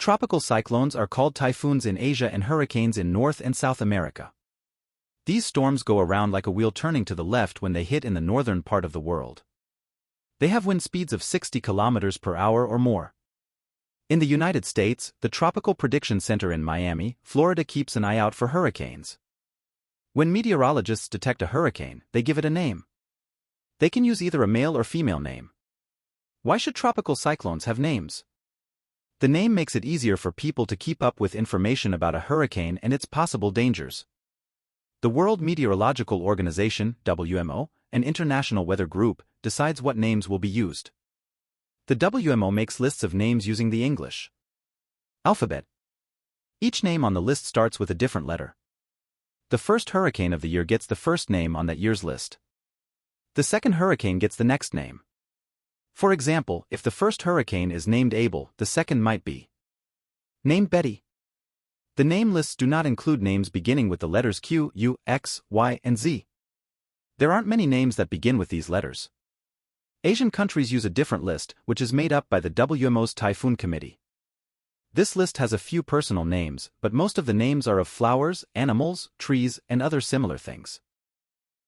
Tropical cyclones are called typhoons in Asia and hurricanes in North and South America. These storms go around like a wheel turning to the left when they hit in the northern part of the world. They have wind speeds of 60 kilometers per hour or more. In the United States, the Tropical Prediction Center in Miami, Florida keeps an eye out for hurricanes. When meteorologists detect a hurricane, they give it a name. They can use either a male or female name. Why should tropical cyclones have names? The name makes it easier for people to keep up with information about a hurricane and its possible dangers. The World Meteorological Organization, WMO, an international weather group, decides what names will be used. The WMO makes lists of names using the English alphabet. Each name on the list starts with a different letter. The first hurricane of the year gets the first name on that year's list. The second hurricane gets the next name. For example, if the first hurricane is named Abel, the second might be named Betty. The name lists do not include names beginning with the letters Q, U, X, Y, and Z. There aren't many names that begin with these letters. Asian countries use a different list, which is made up by the WMO's Typhoon Committee. This list has a few personal names, but most of the names are of flowers, animals, trees, and other similar things.